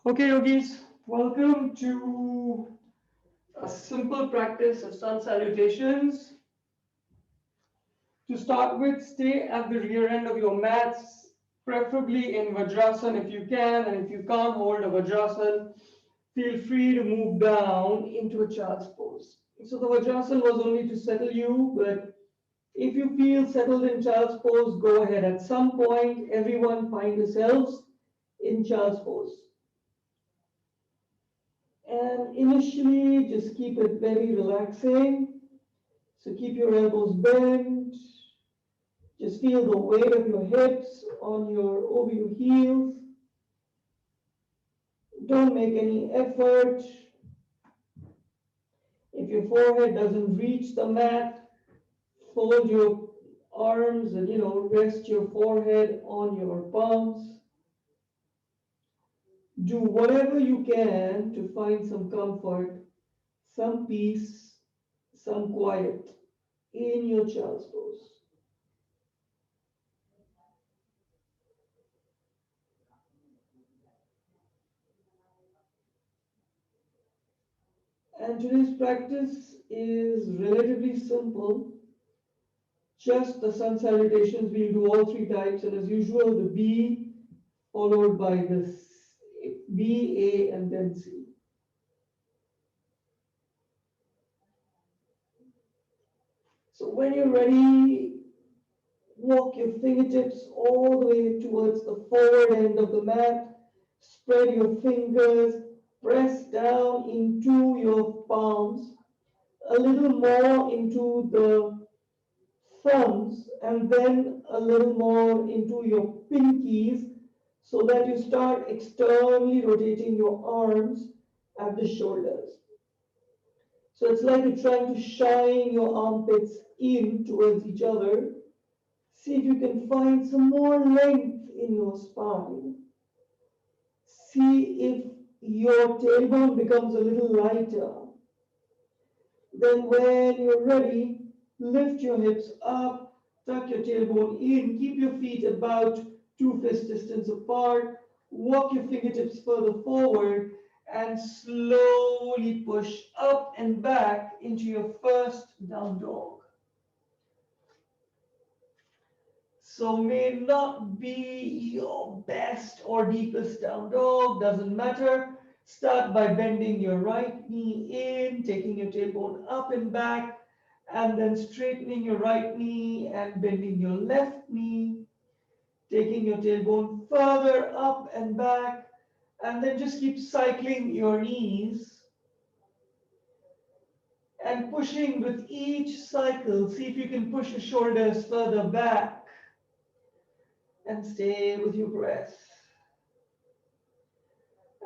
Okay, yogis, welcome to a simple practice of sun salutations. To start with, stay at the rear end of your mats, preferably in Vajrasan if you can, and if you can't hold a Vajrasan, feel free to move down into a child's pose. So the Vajrasan was only to settle you, but if you feel settled in child's pose, go ahead. At some point, everyone find yourselves in child's pose. And initially, just keep it very relaxing. So keep your elbows bent. Just feel the weight of your hips on over your heels. Don't make any effort. If your forehead doesn't reach the mat, fold your arms and rest your forehead on your palms. Do whatever you can to find some comfort, some peace, some quiet in your child's pose. And today's practice is relatively simple. Just the sun salutations, we'll do all three types, and as usual, the B followed by the B, A, and then C. So when you're ready, walk your fingertips all the way towards the forward end of the mat. Spread your fingers, press down into your palms, a little more into the thumbs, and then a little more into your pinkies so that you start externally rotating your arms at the shoulders. So it's like you're trying to shine your armpits in towards each other. See if you can find some more length in your spine. See if your tailbone becomes a little lighter. Then when you're ready, lift your hips up, tuck your tailbone in, keep your feet about 2 fist distance apart, walk your fingertips further forward, and slowly push up and back into your first down dog. So may not be your best or deepest down dog, doesn't matter. Start by bending your right knee in, taking your tailbone up and back, and then straightening your right knee and bending your left knee, taking your tailbone further up and back, and then just keep cycling your knees and pushing with each cycle. See if you can push your shoulders further back and stay with your breath.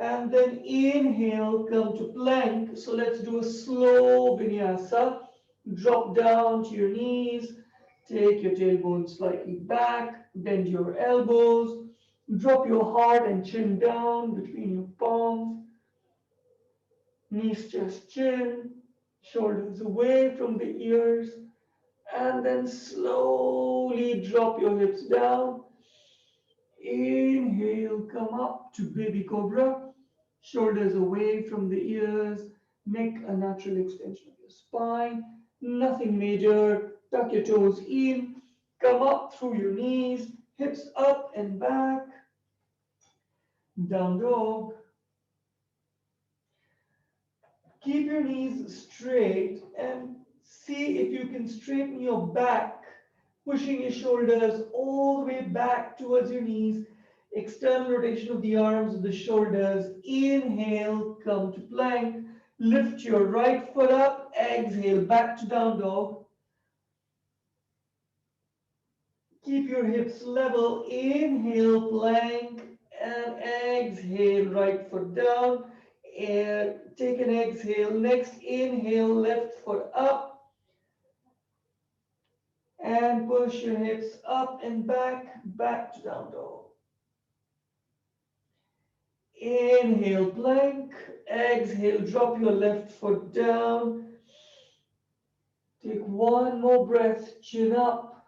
And then inhale, come to plank. So let's do a slow vinyasa. Drop down to your knees. Take your tailbone slightly back. Bend your elbows. Drop your heart and chin down between your palms. Knees, chest, chin. Shoulders away from the ears. And then slowly drop your hips down. Inhale, come up to baby cobra. Shoulders away from the ears. Neck a natural extension of your spine. Nothing major. Tuck your toes in. Come up through your knees. Hips up and back. Down dog. Keep your knees straight and see if you can straighten your back, pushing your shoulders all the way back towards your knees. External rotation of the arms and the shoulders. Inhale, come to plank. Lift your right foot up. Exhale, back to down dog. Keep your hips level. Inhale, plank. And exhale, right foot down. And take an exhale. Next inhale, left foot up. And push your hips up and back, back to down dog. Inhale, plank. Exhale, drop your left foot down. Take one more breath, chin up.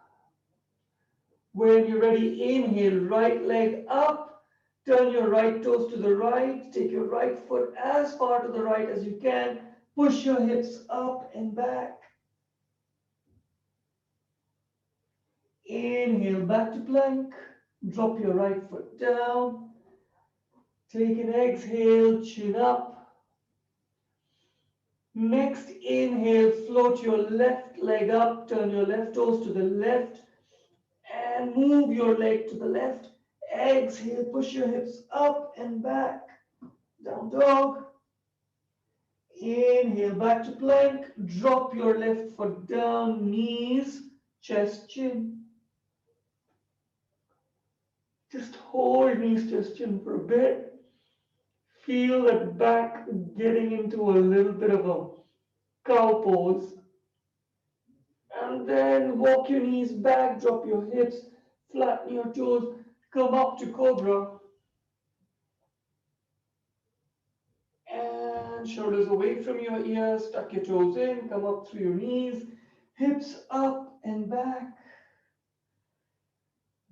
When you're ready, inhale, right leg up. Turn your right toes to the right. Take your right foot as far to the right as you can. Push your hips up and back. Inhale back to plank. Drop your right foot down. Take an exhale, chin up. Next inhale, float your left leg up. Turn your left toes to the left and move your leg to the left. Exhale, push your hips up and back. Down dog. Inhale back to plank. Drop your left foot down, knees, chest, chin. Just hold knees, chest, chin for a bit. Feel that back getting into a little bit of a cow pose. And then walk your knees back, drop your hips, flatten your toes, come up to cobra. And shoulders away from your ears, tuck your toes in, come up through your knees, hips up and back.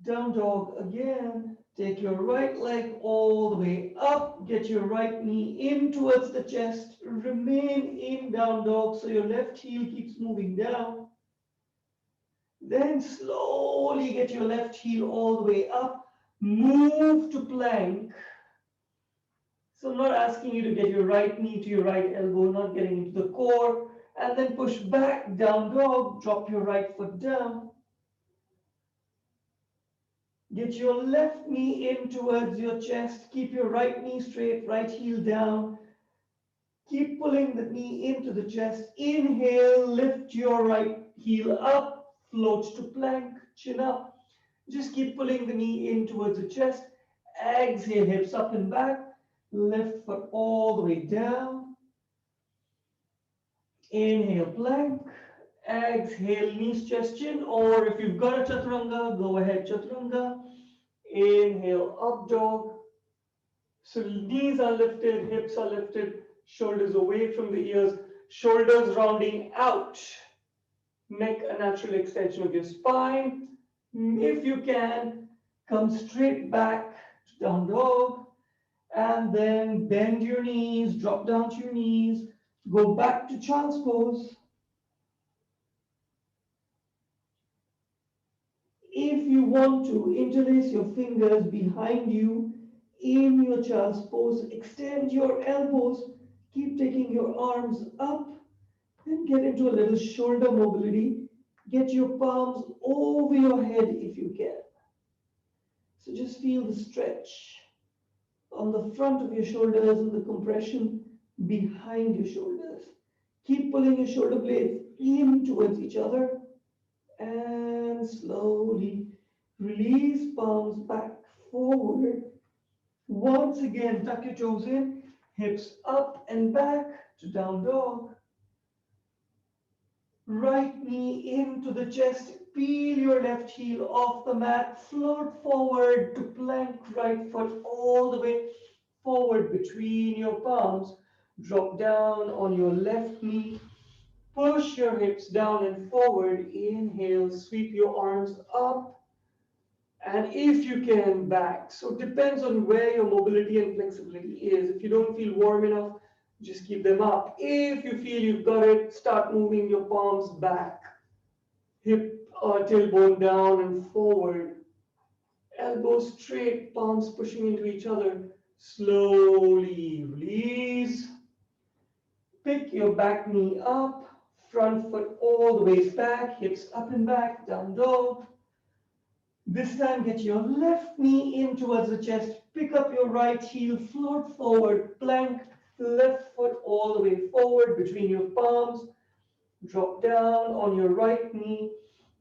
Down dog again. Take your right leg all the way up. Get your right knee in towards the chest. Remain in down dog so your left heel keeps moving down. Then slowly get your left heel all the way up. Move to plank. So I'm not asking you to get your right knee to your right elbow, not getting into the core. And then push back, down dog. Drop your right foot down. Get your left knee in towards your chest. Keep your right knee straight, right heel down. Keep pulling the knee into the chest. Inhale, lift your right heel up, float to plank, chin up. Just keep pulling the knee in towards the chest. Exhale, hips up and back. Left foot all the way down. Inhale, plank. Exhale, knees, chest, chin. Or if you've got a chaturanga, go ahead, chaturanga. Inhale, up dog. So knees are lifted, hips are lifted, shoulders away from the ears, shoulders rounding out. Neck a natural extension of your spine. If you can, come straight back to down dog. And then bend your knees, drop down to your knees, go back to child's pose. If you want to, interlace your fingers behind you in your child's pose. Extend your elbows. Keep taking your arms up and get into a little shoulder mobility. Get your palms over your head if you can. So just feel the stretch on the front of your shoulders and the compression behind your shoulders. Keep pulling your shoulder blades in towards each other. And slowly release, palms back forward. Once again, tuck your toes in, hips up and back to down dog. Right knee into the chest, peel your left heel off the mat, float forward to plank, right foot all the way forward between your palms. Drop down on your left knee. Push your hips down and forward. Inhale, sweep your arms up. And if you can, back. So it depends on where your mobility and flexibility is. If you don't feel warm enough, just keep them up. If you feel you've got it, start moving your palms back. Hip or tailbone down and forward. Elbows straight, palms pushing into each other. Slowly release. Pick your back knee up. Front foot all the way back. Hips up and back. Down dog. This time, get your left knee in towards the chest. Pick up your right heel, float forward, plank, left foot all the way forward between your palms. Drop down on your right knee.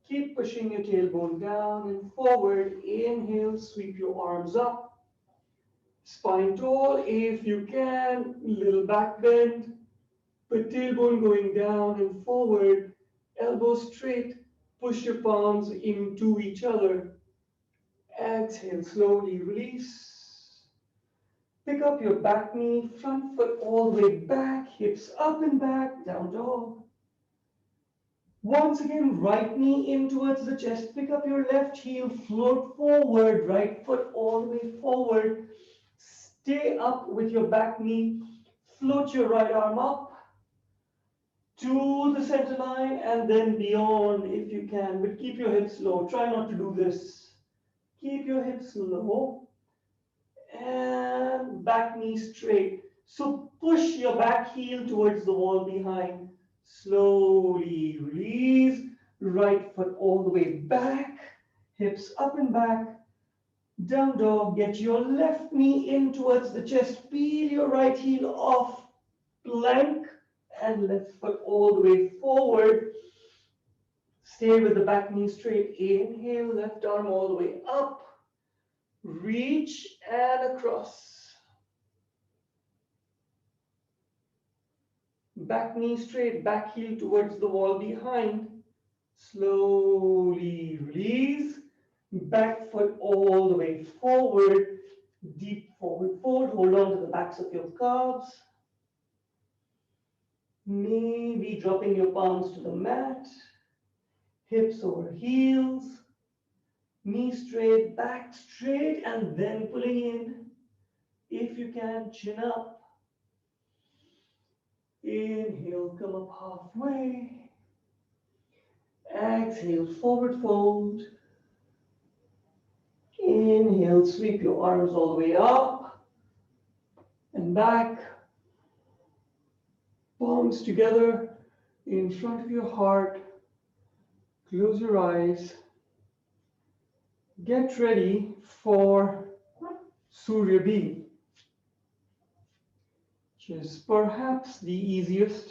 Keep pushing your tailbone down and forward. Inhale, sweep your arms up. Spine tall if you can. Little back bend. But tailbone going down and forward. Elbows straight. Push your palms into each other. Exhale, slowly release. Pick up your back knee, front foot all the way back, hips up and back, down dog. Once again, right knee in towards the chest. Pick up your left heel, float forward, right foot all the way forward. Stay up with your back knee. Float your right arm up to the center line and then beyond if you can, but keep your hips low. Try not to do this. Keep your hips low and back knee straight. So push your back heel towards the wall behind. Slowly release. Right foot all the way back. Hips up and back. Down dog. Get your left knee in towards the chest. Peel your right heel off. Plank and left foot all the way forward. Stay with the back knee straight. Inhale, left arm all the way up. Reach and across. Back knee straight, back heel towards the wall behind. Slowly release. Back foot all the way forward. Deep forward fold. Hold on to the backs of your calves. Maybe dropping your palms to the mat. Hips over heels. Knee straight, back straight, and then pulling in. If you can, chin up. Inhale, come up halfway. Exhale, forward fold. Inhale, sweep your arms all the way up and back. Palms together in front of your heart. Close your eyes. Get ready for Surya B, which is perhaps the easiest.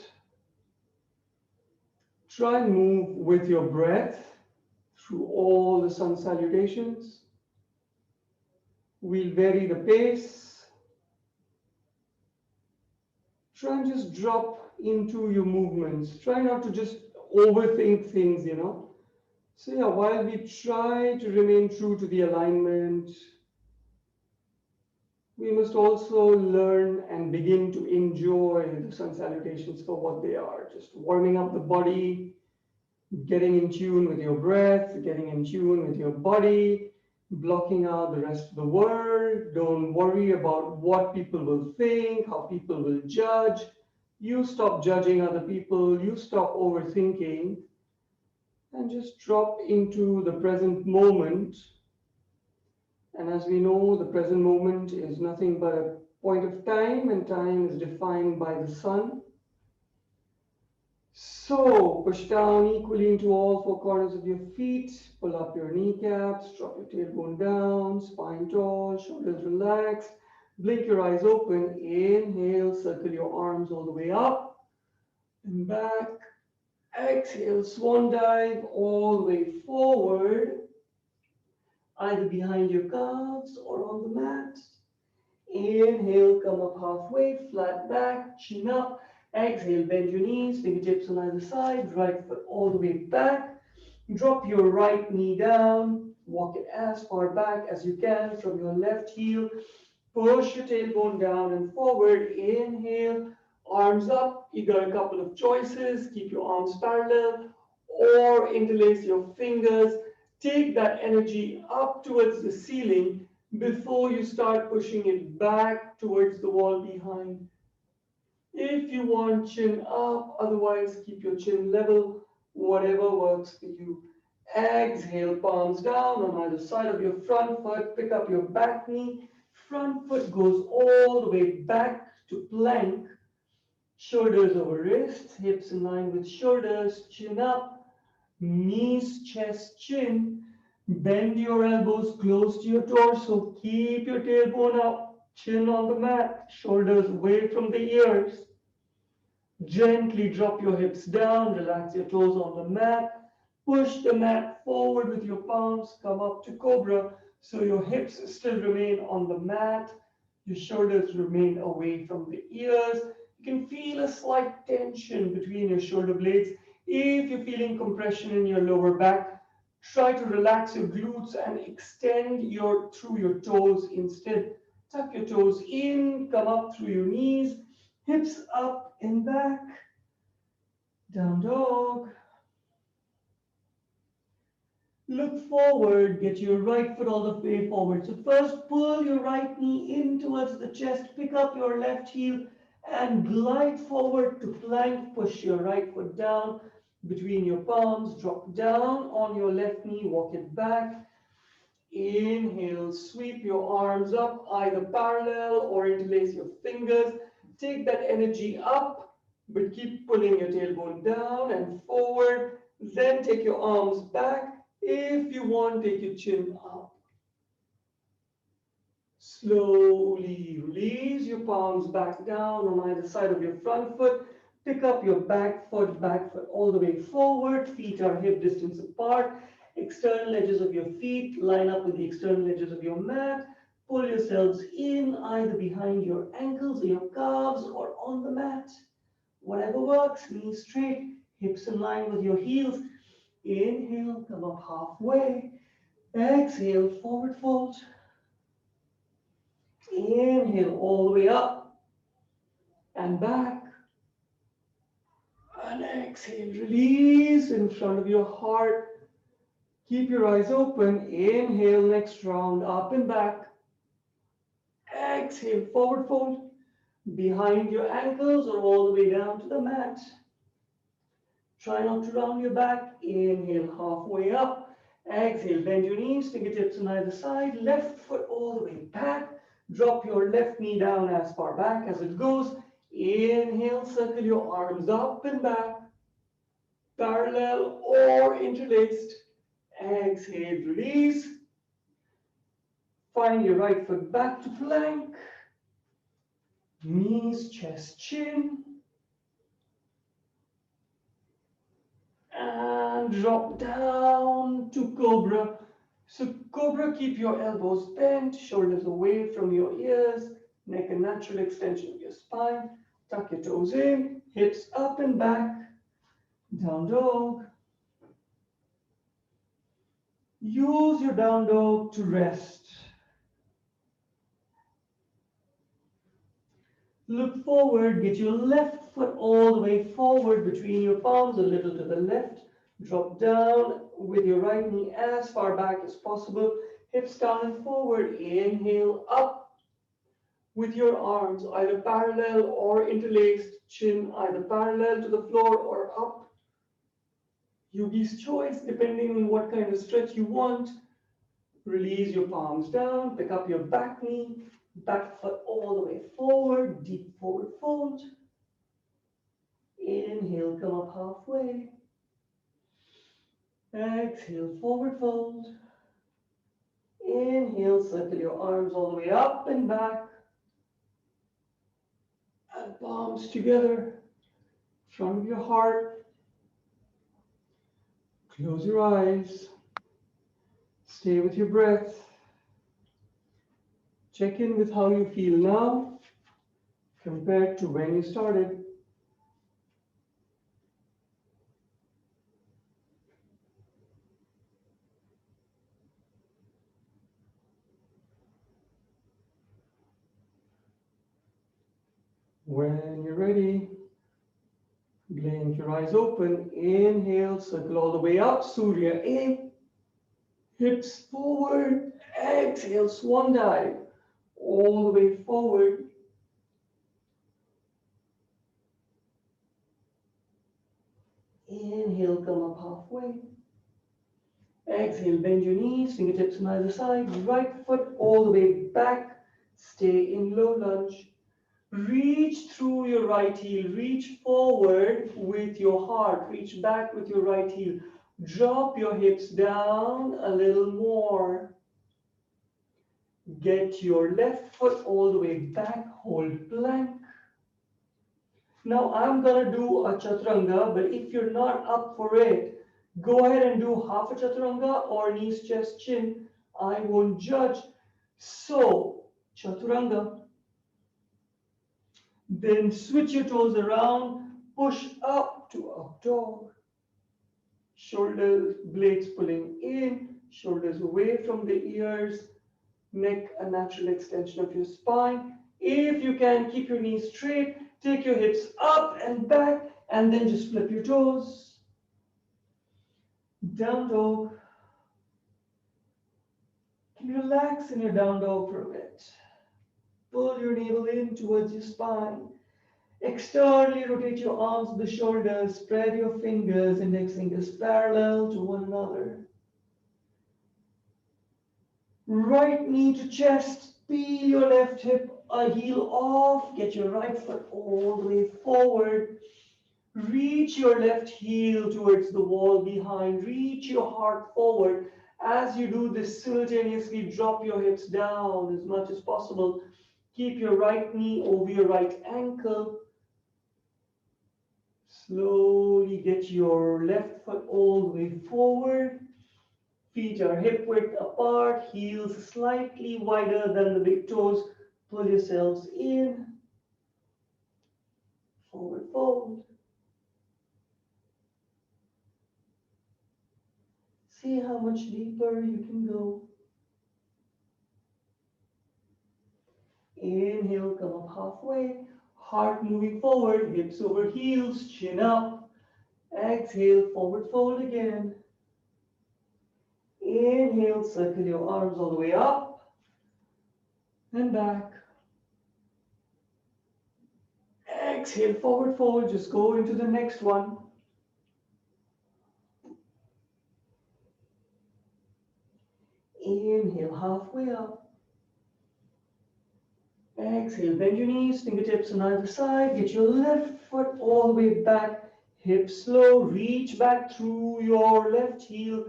Try and move with your breath through all the sun salutations. We'll vary the pace. Try and just drop into your movements. Try not to just overthink things, So yeah, while we try to remain true to the alignment, we must also learn and begin to enjoy the sun salutations for what they are. Just warming up the body, getting in tune with your breath, getting in tune with your body, blocking out the rest of the world. Don't worry about what people will think, how people will judge. You stop judging other people, you stop overthinking, and just drop into the present moment. And as we know, the present moment is nothing but a point of time, and time is defined by the sun. So push down equally into all four corners of your feet, pull up your kneecaps, drop your tailbone down, spine tall, shoulders relaxed, blink your eyes open, inhale, circle your arms all the way up and back, exhale, swan dive all the way forward, either behind your calves or on the mat. Inhale, come up halfway, flat back, chin up. Exhale, bend your knees, fingertips on either side, right foot all the way back. Drop your right knee down, walk it as far back as you can from your left heel. Push your tailbone down and forward. Inhale, arms up. You got a couple of choices. Keep your arms parallel or interlace your fingers. Take that energy up towards the ceiling before you start pushing it back towards the wall behind. If you want, chin up, otherwise keep your chin level, whatever works for you. Exhale, palms down on either side of your front foot, pick up your back knee, front foot goes all the way back to plank, shoulders over wrists, hips in line with shoulders, chin up, knees, chest, chin, bend your elbows close to your torso, keep your tailbone up, chin on the mat, shoulders away from the ears. Gently drop your hips down, relax your toes on the mat, push the mat forward with your palms, come up to cobra, so your hips still remain on the mat, your shoulders remain away from the ears. You can feel a slight tension between your shoulder blades. If you're feeling compression in your lower back, try to relax your glutes and extend through your toes instead. Tuck your toes in, come up through your knees, hips up and back, down dog. Look forward, get your right foot all the way forward. So first pull your right knee in towards the chest, pick up your left heel and glide forward to plank. Push your right foot down between your palms, drop down on your left knee, walk it back. Inhale, sweep your arms up, either parallel or interlace your fingers. Take that energy up, but keep pulling your tailbone down and forward. Then take your arms back. If you want, take your chin up. Slowly release your palms back down on either side of your front foot. Pick up your back foot all the way forward. Feet are hip distance apart. External edges of your feet line up with the external edges of your mat. Pull yourselves in either behind your ankles or your calves or on the mat. Whatever works, knees straight, hips in line with your heels. Inhale, come up halfway. Exhale, forward fold. Inhale all the way up and back. And exhale, release in front of your heart. Keep your eyes open. Inhale, next round, up and back. Exhale, forward fold. Behind your ankles or all the way down to the mat. Try not to round your back. Inhale, halfway up. Exhale, bend your knees, fingertips on either side. Left foot all the way back. Drop your left knee down as far back as it goes. Inhale, circle your arms up and back. Parallel or interlaced. Exhale, release. Find your right foot back to plank. Knees, chest, chin. And drop down to cobra. So cobra, keep your elbows bent, shoulders away from your ears, neck a natural extension of your spine. Tuck your toes in, hips up and back. Down dog. Use your down dog to rest. Look forward, get your left foot all the way forward between your palms, a little to the left. Drop down with your right knee as far back as possible. Hips down and forward. Inhale, up with your arms either parallel or interlaced. Chin either parallel to the floor or up. Yogi's choice, depending on what kind of stretch you want. Release your palms down, pick up your back knee, back foot all the way forward, deep forward fold. Inhale, come up halfway. Exhale, forward fold. Inhale, circle your arms all the way up and back. And palms together, front of your heart. Close your eyes. Stay with your breath. Check in with how you feel now compared to when you started. When you're ready, blink your eyes open. Inhale, circle all the way up. Surya A. Hips forward. Exhale, swan dive. All the way forward. Inhale, come up halfway. Exhale, bend your knees, fingertips on either side. Right foot all the way back. Stay in low lunge. Reach through your right heel. Reach forward with your heart. Reach back with your right heel. Drop your hips down a little more. Get your left foot all the way back. Hold plank. Now I'm going to do a chaturanga, but if you're not up for it, go ahead and do half a chaturanga or knees, chest, chin. I won't judge. So, chaturanga. Then switch your toes around, push up to up dog. Shoulders, blades pulling in, shoulders away from the ears, neck a natural extension of your spine. If you can, keep your knees straight, take your hips up and back, and then just flip your toes. Down dog. Can you relax in your down dog for a bit? Pull your navel in towards your spine. Externally rotate your arms to the shoulders. Spread your fingers, index fingers parallel to one another. Right knee to chest. Peel your left hip a heel off. Get your right foot all the way forward. Reach your left heel towards the wall behind. Reach your heart forward. As you do this, simultaneously drop your hips down as much as possible. Keep your right knee over your right ankle. Slowly get your left foot all the way forward. Feet are hip width apart, heels slightly wider than the big toes. Pull yourselves in. Forward fold. See how much deeper you can go. Inhale, come up halfway. Heart moving forward, hips over heels, chin up. Exhale, forward fold again. Inhale, circle your arms all the way up and back. Exhale, forward fold. Just go into the next one. Inhale, halfway up. Exhale, bend your knees, fingertips on either side. Get your left foot all the way back. Hips low, reach back through your left heel.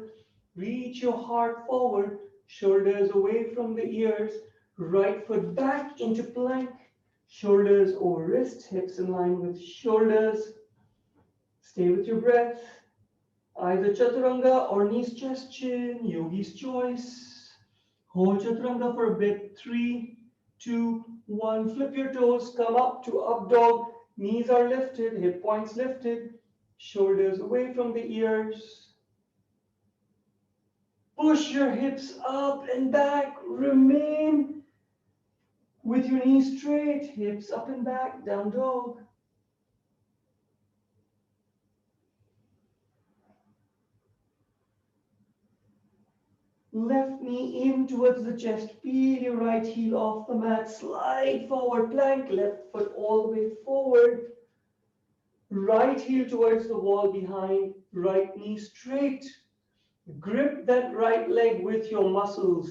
Reach your heart forward, shoulders away from the ears. Right foot back into plank. Shoulders over wrists, hips in line with shoulders. Stay with your breath. Either chaturanga or knees, chest, chin, yogi's choice. Hold chaturanga for a bit. 3, 2, 1. Flip your toes, come up to up dog. Knees are lifted, hip points lifted, shoulders away from the ears. Push your hips up and back. Remain with your knees straight, hips up and back, down dog. Left knee in towards the chest. Peel your right heel off the mat. Slide forward, plank. Left foot all the way forward. Right heel towards the wall behind. Right knee straight. Grip that right leg with your muscles.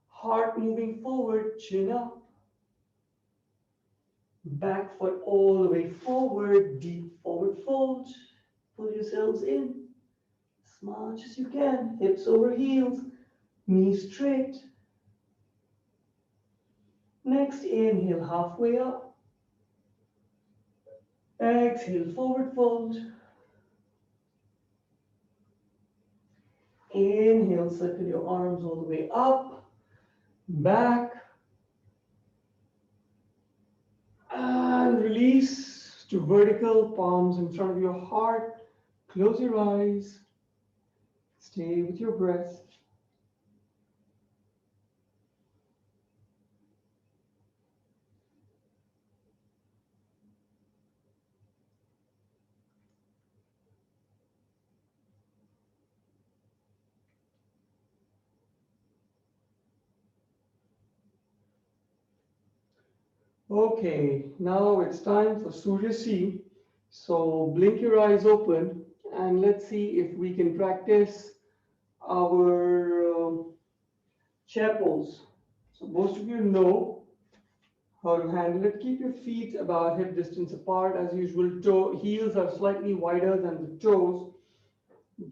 Heart moving forward, chin up. Back foot all the way forward. Deep forward fold. Pull yourselves in as much as you can. Hips over heels. Knees straight. Next, inhale halfway up. Exhale, forward fold. Inhale, circle your arms all the way up, back, and release to vertical, palms in front of your heart. Close your eyes. Stay with your breath. Okay, now it's time for Surya See. So blink your eyes open and let's see if we can practice our chair pose. So most of you know how to handle it. Keep your feet about hip distance apart as usual. Heels are slightly wider than the toes.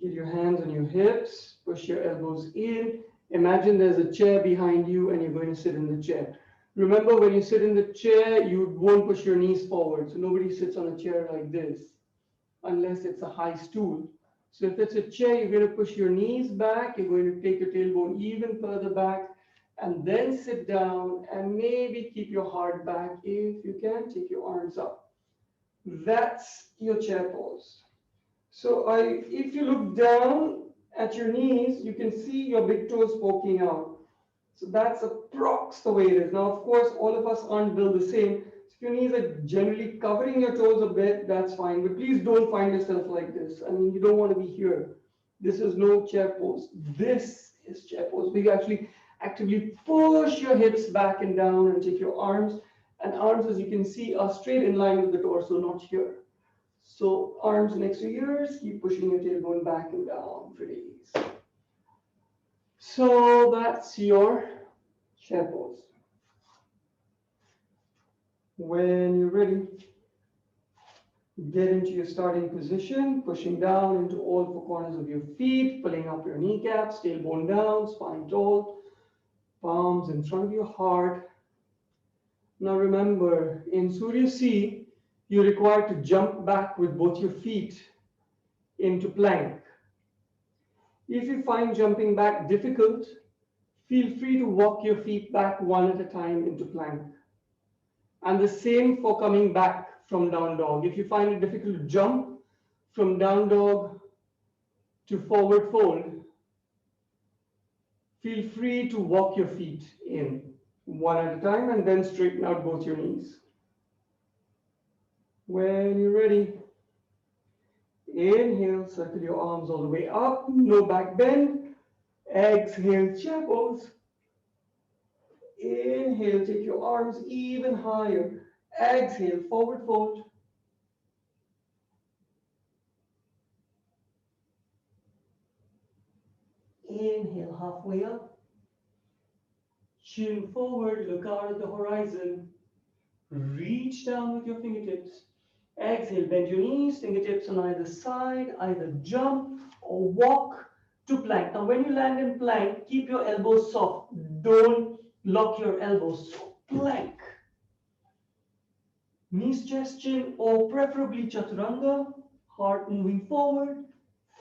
Get your hands on your hips, push your elbows in. Imagine there's a chair behind you and you're going to sit in the chair. Remember, when you sit in the chair, you won't push your knees forward. So nobody sits on a chair like this, unless it's a high stool. So if it's a chair, you're going to push your knees back. You're going to take your tailbone even further back and then sit down and maybe keep your heart back. If you can, take your arms up. That's your chair pose. So if you look down at your knees, you can see your big toes poking out. So that's approx the way it is. Now, of course, all of us aren't built the same. So if your knees are generally covering your toes a bit, that's fine. But please don't find yourself like this. I mean, you don't want to be here. This is no chair pose. This is chair pose. We actually Actively push your hips back and down and take your arms. And arms, as you can see, are straight in line with the torso, not here. So arms next to ears, keep pushing your tailbone back and down. Release. So that's your chair pose. When you're ready, get into your starting position, pushing down into all four corners of your feet, pulling up your kneecaps, tailbone down, spine tall, palms in front of your heart. Now remember, in Surya C, you're required to jump back with both your feet into plank. If you find jumping back difficult, feel free to walk your feet back one at a time into plank. And the same for coming back from down dog. If you find it difficult to jump from down dog to forward fold, feel free to walk your feet in one at a time and then straighten out both your knees. When you're ready, inhale, circle your arms all the way up, no back bend. Exhale, chair pose. Inhale, take your arms even higher. Exhale, forward fold. Inhale, halfway up. Chin forward, look out at the horizon. Reach down with your fingertips. Exhale, bend your knees, fingertips on either side, either jump or walk to plank. Now, when you land in plank, keep your elbows soft. Don't lock your elbows. So, plank. Knees, chest, chin, or preferably chaturanga. Heart moving forward.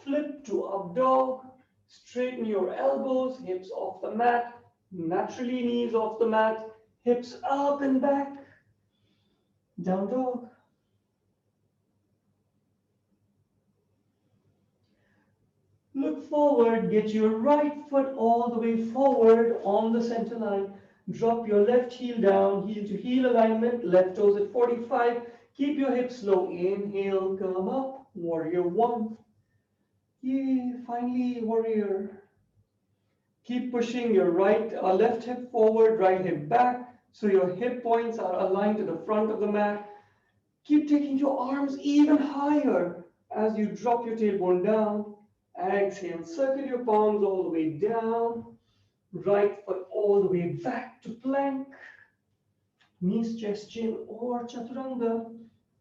Flip to up dog. Straighten your elbows, hips off the mat. Naturally, knees off the mat. Hips up and back. Down dog. Look forward, get your right foot all the way forward on the center line. Drop your left heel down, heel to heel alignment, left toes at 45. Keep your hips low. Inhale, come up, warrior one. Yeah, finally, warrior. Keep pushing your left hip forward, right hip back, so your hip points are aligned to the front of the mat. Keep taking your arms even higher as you drop your tailbone down. Exhale, circle your palms all the way down. Right foot all the way back to plank. Knees, chest, chin, or chaturanga.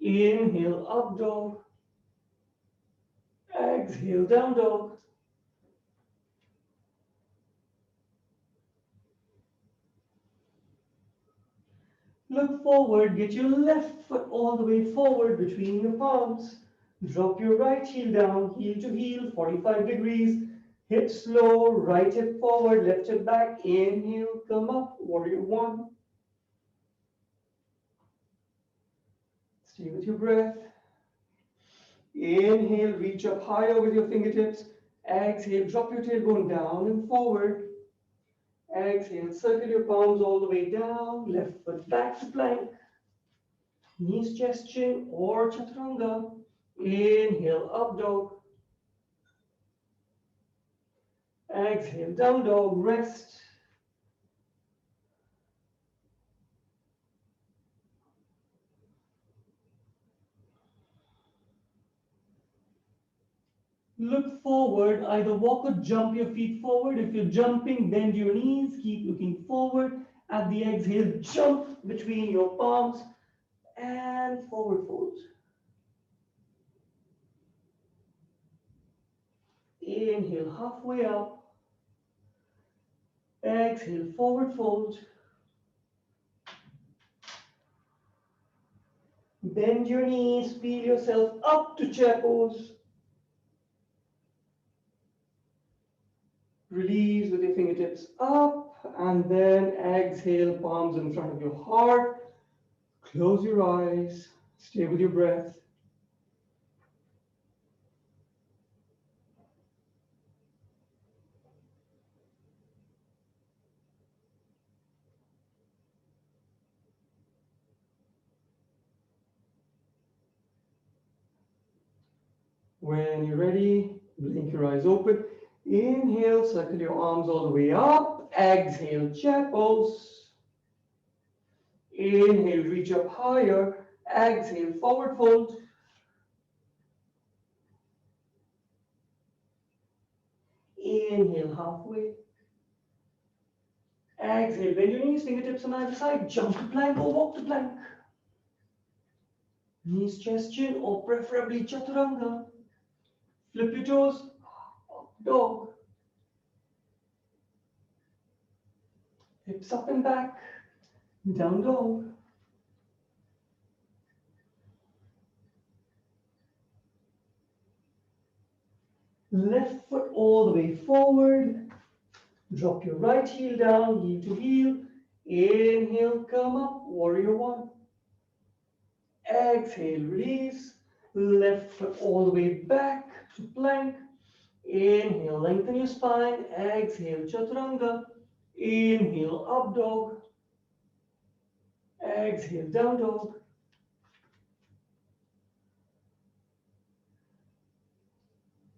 Inhale, up dog. Exhale, down dog. Look forward, get your left foot all the way forward between your palms. Drop your right heel down, heel to heel, 45 degrees. Hips low, right hip forward, left hip back. Inhale, come up, warrior one. Stay with your breath. Inhale, reach up higher with your fingertips. Exhale, drop your tailbone down and forward. Exhale, circle your palms all the way down, left foot back to plank. Knees, chest, chin, or chaturanga. Inhale, up dog. Exhale, down dog, rest. Look forward, either walk or jump your feet forward. If you're jumping, bend your knees, keep looking forward. At the exhale, jump between your palms and forward fold. Inhale, halfway up. Exhale, forward fold. Bend your knees, peel yourself up to chair pose. Release with your fingertips up, and then exhale, palms in front of your heart. Close your eyes, stay with your breath. When you're ready, blink your eyes open. Inhale, circle your arms all the way up. Exhale, chair pose. Inhale, reach up higher. Exhale, forward fold. Inhale, halfway. Exhale, bend your knees, fingertips on either side. Jump to plank or walk to plank. Knees, chest, chin, or preferably chaturanga. Flip your toes. Dog. Hips up and back. Down dog. Left foot all the way forward. Drop your right heel down, heel to heel. Inhale, come up, warrior one. Exhale, release. Left foot all the way back to plank. Inhale, lengthen your spine. Exhale, chaturanga. Inhale, up dog. Exhale, down dog.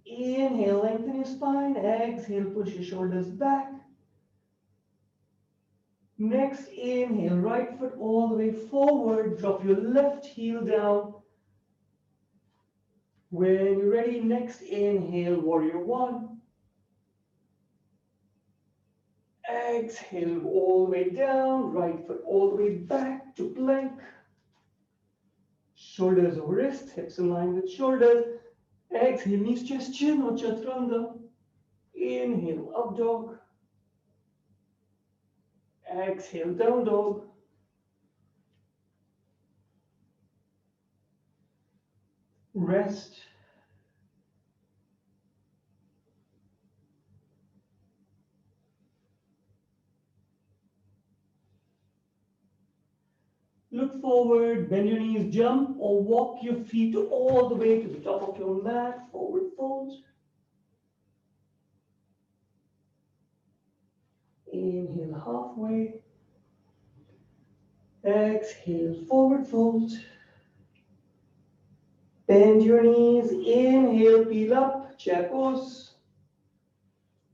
Inhale, lengthen your spine. Exhale, push your shoulders back. Next, inhale, right foot all the way forward. Drop your left heel down. When you're ready, next inhale, warrior one. Exhale all the way down, right foot all the way back to plank. Shoulders over wrists, hips in line with shoulders. Exhale, knees, chest, chin or chaturanga. Inhale, up dog. Exhale, down dog. Rest. Look forward, bend your knees, jump or walk your feet all the way to the top of your mat. Forward fold. Inhale halfway. Exhale, forward fold. Bend your knees, inhale, peel up, chair pose.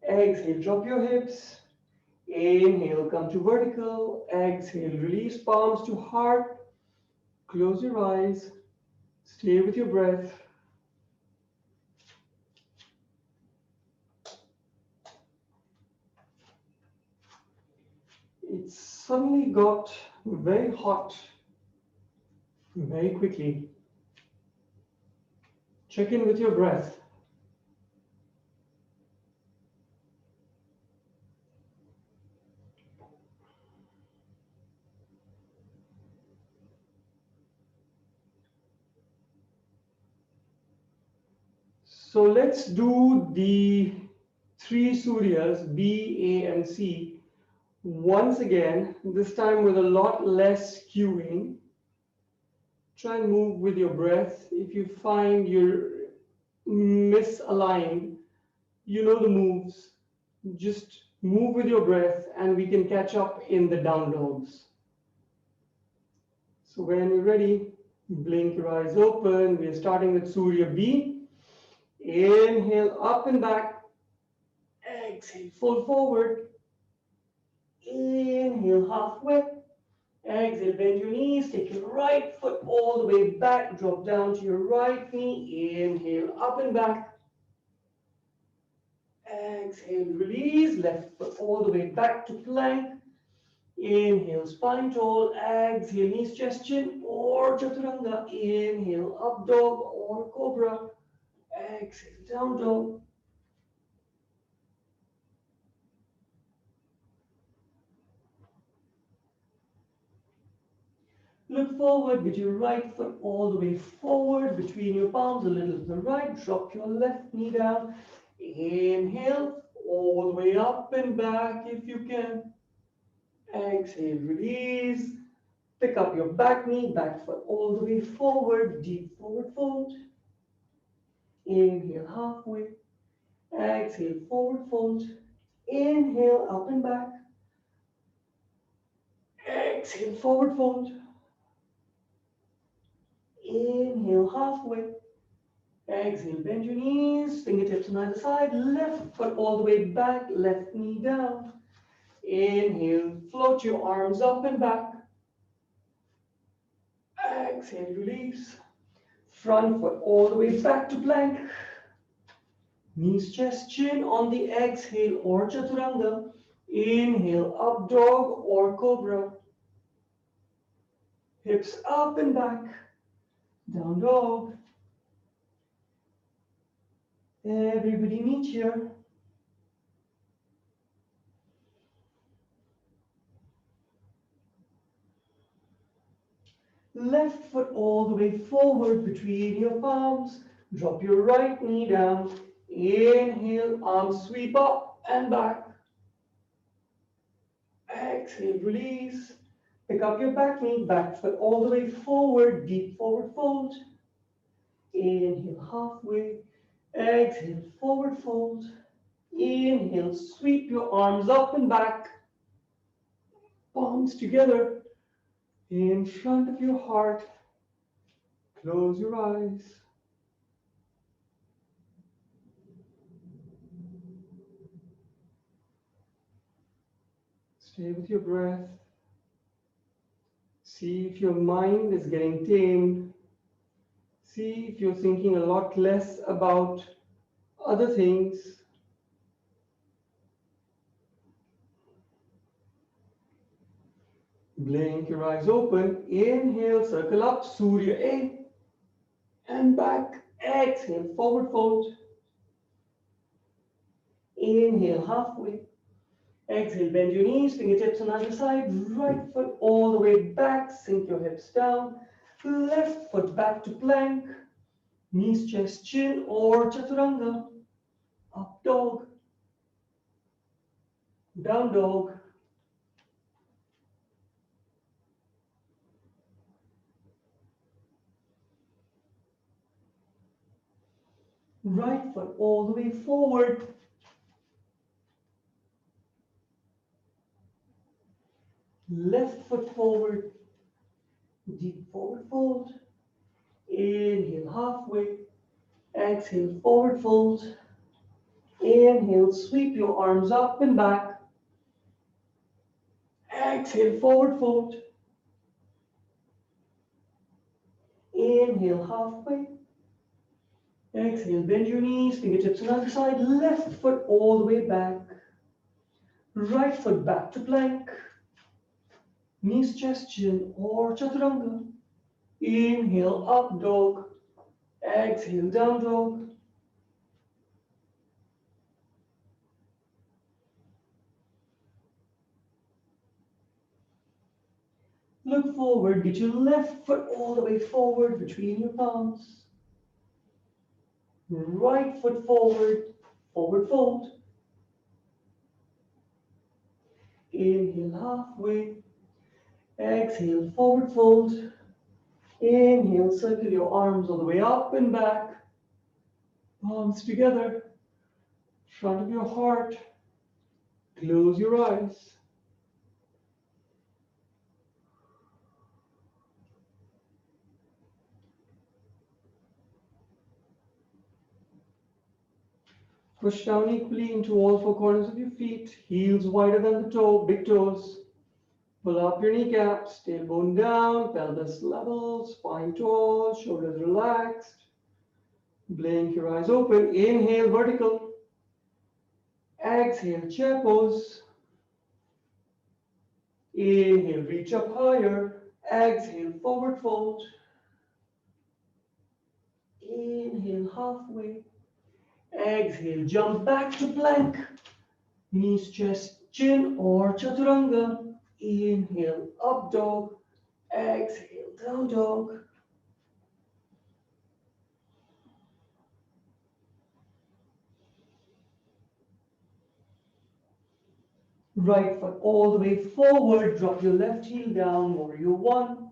Exhale, drop your hips. Inhale, come to vertical. Exhale, release palms to heart. Close your eyes. Stay with your breath. It suddenly got very hot very quickly. Check in with your breath. So let's do the three Suryas, B, A, and C, once again, this time with a lot less cueing. Try and move with your breath. If you find you're misaligned, you know the moves. Just move with your breath and we can catch up in the down dogs. So when you're ready, blink your eyes open. We're starting with Surya B. Inhale up and back. Exhale, fold forward. Inhale, halfway. Exhale, bend your knees. Take your right foot all the way back. Drop down to your right knee. Inhale, up and back. Exhale, release. Left foot all the way back to plank. Inhale, spine tall. Exhale, knees, chest, chin, or chaturanga. Inhale, up dog or cobra. Exhale, down dog. Look forward, get your right foot all the way forward, between your palms, a little to the right. Drop your left knee down. Inhale, all the way up and back if you can. Exhale, release. Pick up your back knee, back foot all the way forward, deep forward fold. Inhale, halfway. Exhale, forward fold. Inhale, up and back. Exhale, forward fold. Inhale, halfway. Exhale, bend your knees, fingertips on either side, left foot all the way back, left knee down. Inhale, float your arms up and back. Exhale, release. Front foot all the way back to plank. Knees, chest, chin on the exhale or chaturanga. Inhale, up dog or cobra. Hips up and back. Down dog. Everybody meet here. Left foot all the way forward between your palms. Drop your right knee down. Inhale, arms sweep up and back. Exhale, release. Pick up your back knee, back foot all the way forward, deep forward fold. Inhale, halfway. Exhale, forward fold. Inhale, sweep your arms up and back. Palms together in front of your heart. Close your eyes. Stay with your breath. See if your mind is getting tamed. See if you're thinking a lot less about other things. Blink your eyes open. Inhale, circle up, Surya A. And back. Exhale, forward fold. Inhale, halfway. Exhale, bend your knees, fingertips on either side. Right foot all the way back. Sink your hips down. Left foot back to plank. Knees, chest, chin or chaturanga. Up dog. Down dog. Right foot all the way forward. Left foot forward. Deep forward fold. Inhale, halfway. Exhale, forward fold. Inhale, sweep your arms up and back. Exhale, forward fold. Inhale, halfway. Exhale, bend your knees, fingertips on either side. Left foot all the way back. Right foot back to plank. Knees, chest, chin or chaturanga. Inhale, up dog. Exhale, down dog. Look forward, get your left foot all the way forward between your palms. Right foot forward, forward fold. Inhale, halfway. Exhale, forward fold. Inhale, circle your arms all the way up and back. Palms together. Front of your heart. Close your eyes. Push down equally into all four corners of your feet. Heels wider than the toe, big toes. Pull up your kneecaps, tailbone down, pelvis level, spine tall, shoulders relaxed. Blink your eyes open. Inhale, vertical. Exhale, chair pose. Inhale, reach up higher. Exhale, forward fold. Inhale, halfway. Exhale, jump back to plank. Knees, chest, chin or chaturanga. Inhale, up dog. Exhale, down dog. Right foot all the way forward. Drop your left heel down. Warrior one.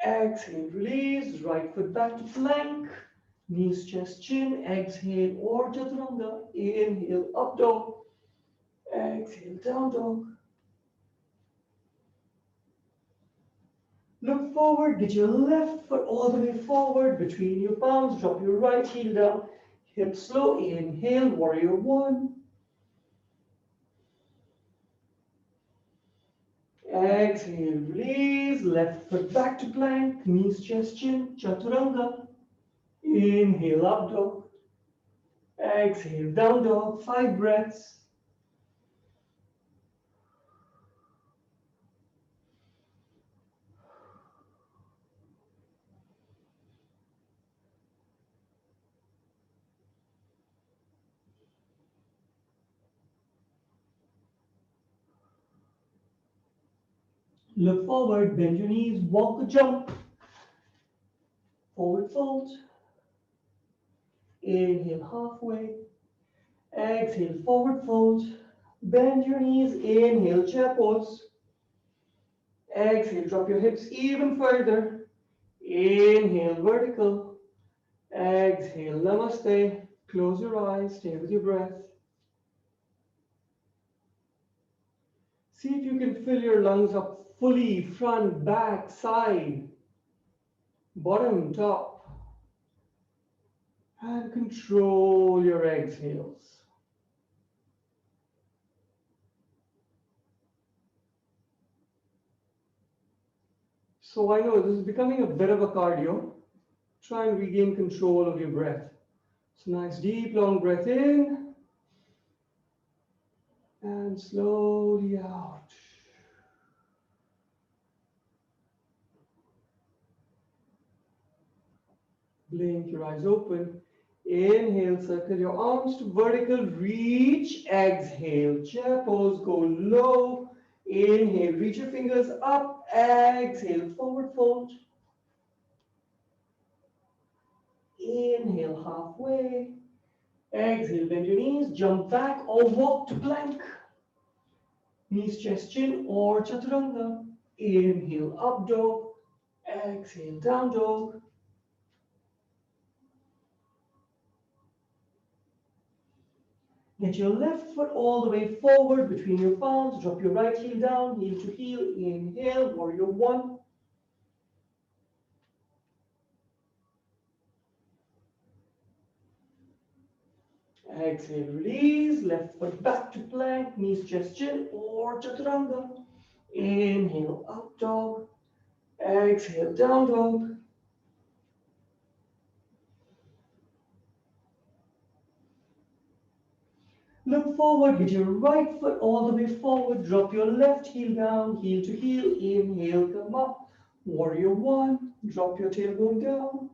Exhale, release. Right foot back to plank. Knees, chest, chin. Exhale or chaturanga. Inhale, up dog. Exhale, down dog. Look forward. Get your left foot all the way forward between your palms. Drop your right heel down. Hips slow, inhale, warrior one. Exhale, release, left foot back to plank, knees, chest, chin, chaturanga. Inhale, up dog. Exhale, down dog, 5 breaths. Look forward, bend your knees, walk or jump. Forward fold. Inhale, halfway. Exhale, forward fold. Bend your knees, inhale, chair pose. Exhale, drop your hips even further. Inhale, vertical. Exhale, namaste. Close your eyes, stay with your breath. See if you can fill your lungs up fully, front, back, side, bottom, top. And control your exhales. So I know this is becoming a bit of a cardio. Try and regain control of your breath. So nice deep long breath in and slowly out. Blink your eyes open. Inhale, circle your arms to vertical, reach. Exhale, chair pose, go low. Inhale, reach your fingers up. Exhale, forward fold. Inhale, halfway. Exhale, bend your knees, jump back or walk to plank. Knees, chest, chin or chaturanga. Inhale, up dog. Exhale, down dog. Get your left foot all the way forward between your palms. Drop your right heel down, heel to heel. Inhale, warrior one. Exhale, release. Left foot back to plank. Knees, chest, chin or chaturanga. Inhale, up dog. Exhale, down dog. Look forward, get your right foot all the way forward, drop your left heel down, heel to heel, inhale, come up, warrior one, drop your tailbone down,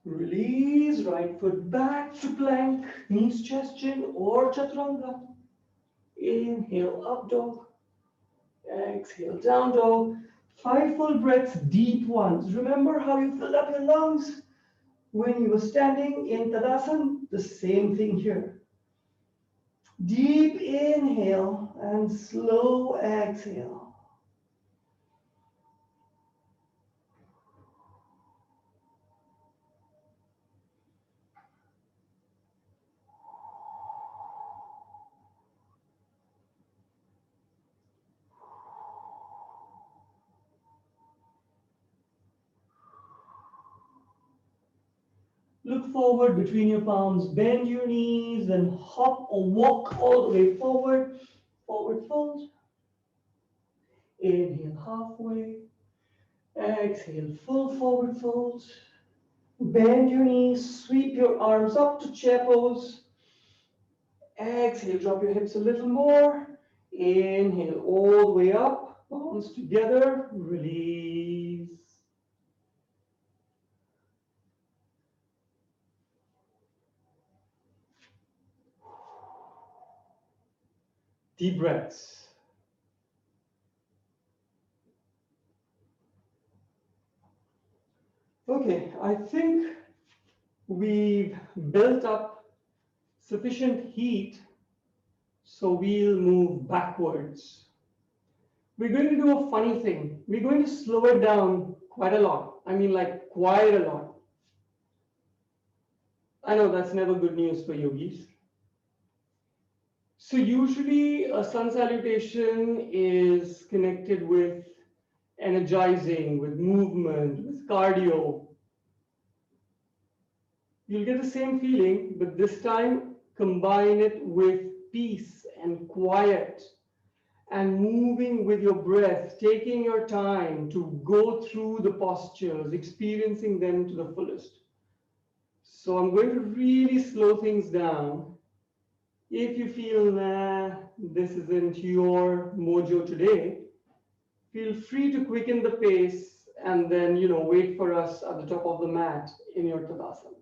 release, right foot back to plank, knees, chest, chin, or chaturanga, inhale, up dog, exhale, down dog, 5 full breaths, deep ones. Remember how you filled up your lungs when you were standing in Tadasana? The same thing here. Deep inhale and slow exhale. Look forward between your palms, bend your knees, then hop or walk all the way forward. Forward fold. Inhale halfway. Exhale, full forward fold. Bend your knees, sweep your arms up to chair pose. Exhale, drop your hips a little more. Inhale all the way up, palms together, release. Deep breaths. Okay, I think we've built up sufficient heat, so we'll move backwards. We're going to do a funny thing. We're going to slow it down quite a lot. I mean, like quite a lot. I know that's never good news for yogis. So usually a sun salutation is connected with energizing, with movement, with cardio. You'll get the same feeling, but this time combine it with peace and quiet and moving with your breath, taking your time to go through the postures, experiencing them to the fullest. So I'm going to really slow things down. If you feel, nah, this isn't your mojo today, feel free to quicken the pace and then, wait for us at the top of the mat in your Tadasana.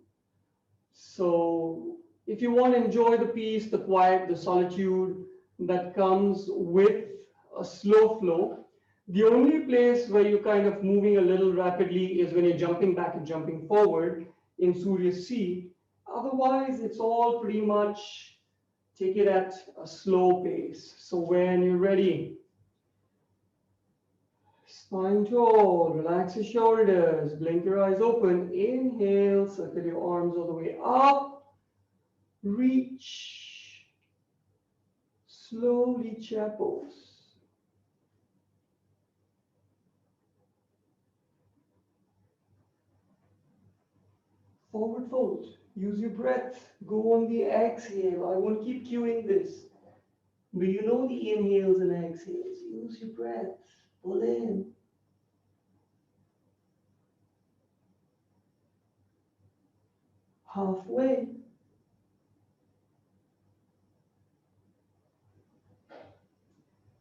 So if you want to enjoy the peace, the quiet, the solitude that comes with a slow flow, the only place where you're kind of moving a little rapidly is when you're jumping back and jumping forward in Surya C. Otherwise, it's all pretty much take it at a slow pace. So when you're ready, spine tall, relax your shoulders, blink your eyes open, inhale, circle your arms all the way up, reach, slowly chair pose. Forward fold, use your breath, go on the exhale. I won't keep cueing this, but you know the inhales and exhales. Use your breath, pull in. Halfway.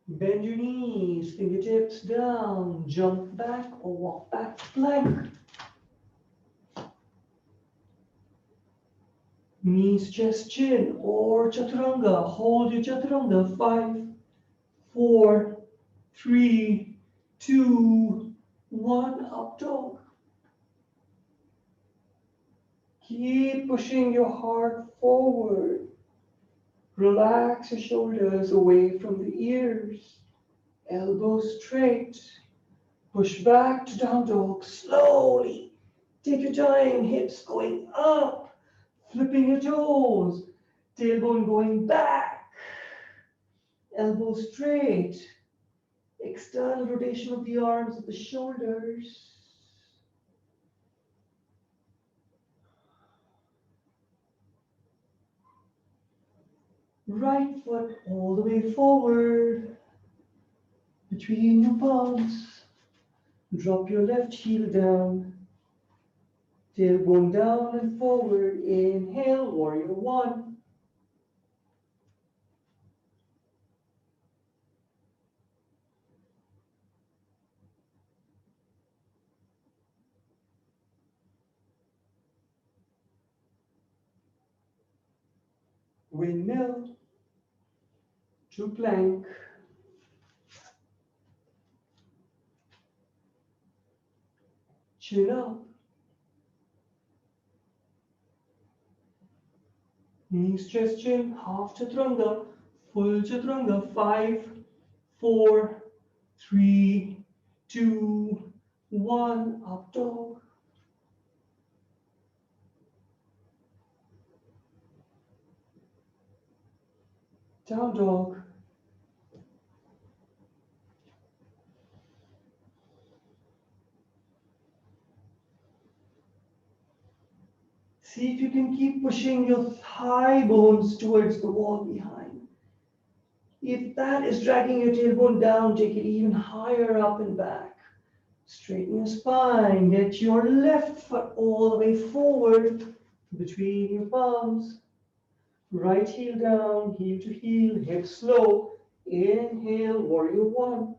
Bend your knees, fingertips down, jump back or walk back to plank. Knees, chest, chin, or chaturanga. Hold your chaturanga. 5, 4, 3, 2, 1. Up dog. Keep pushing your heart forward. Relax your shoulders away from the ears. Elbows straight. Push back to down dog slowly. Take your time. Hips going up. Flipping your toes. Tailbone going back. Elbows straight. External rotation of the arms of the shoulders. Right foot all the way forward between your palms. Drop your left heel down. Tailbone down and forward. Inhale, warrior one. Windmill to plank. Chin up. Knees, chest, chin, half chaturanga, full chaturanga. 5, 4, 3, 2, 1. Up dog. Down dog. See if you can keep pushing your thigh bones towards the wall behind. If that is dragging your tailbone down, take it even higher up and back. Straighten your spine. Get your left foot all the way forward between your palms. Right heel down, heel to heel, hips slow. Inhale, warrior one.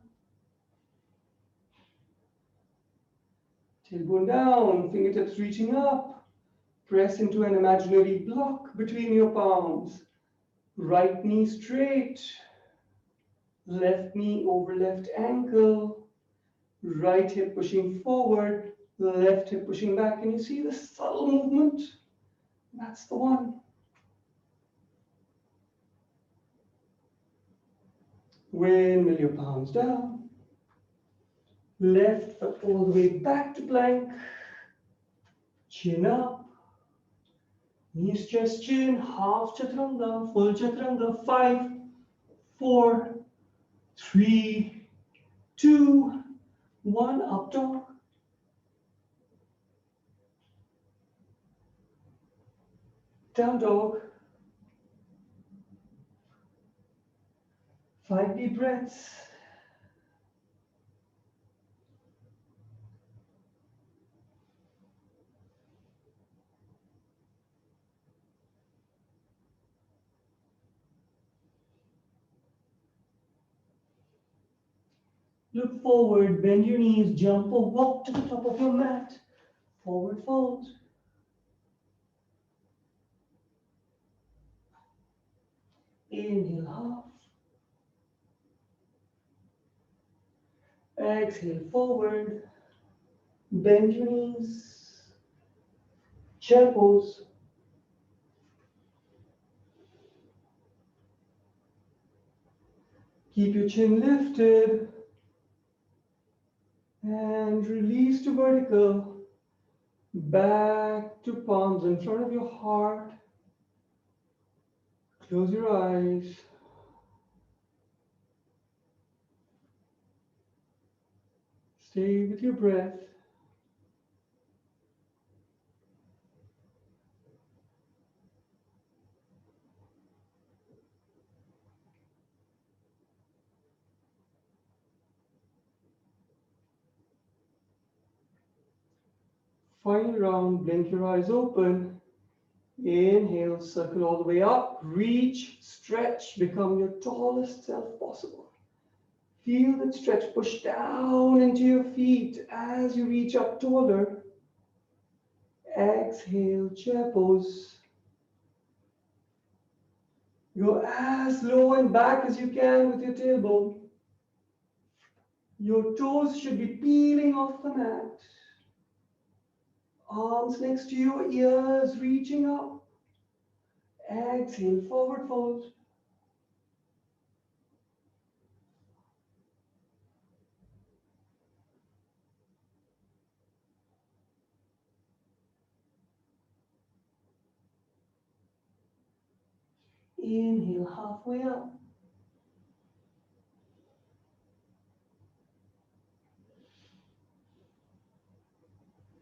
Tailbone down, fingertips reaching up. Press into an imaginary block between your palms. Right knee straight. Left knee over left ankle. Right hip pushing forward. Left hip pushing back. Can you see the subtle movement? That's the one. Windmill your palms down. Left foot all the way back to plank. Chin up. Knees, chest, chin, half chaturanga, full chaturanga. 5, 4, 3, 2, 1. Up dog. Down dog. 5 deep breaths. Look forward, bend your knees, jump or walk to the top of your mat. Forward fold. Inhale half. Exhale forward. Bend your knees. Chair pose. Keep your chin lifted. And release to vertical. Back to palms in front of your heart. Close your eyes. Stay with your breath. Final round, blink your eyes open. Inhale, circle all the way up. Reach, stretch, become your tallest self possible. Feel that stretch, push down into your feet as you reach up taller. Exhale, chair pose. Go as low and back as you can with your tailbone. Your toes should be peeling off the mat. Arms next to your ears, reaching up. Exhale, forward fold. Inhale, halfway up.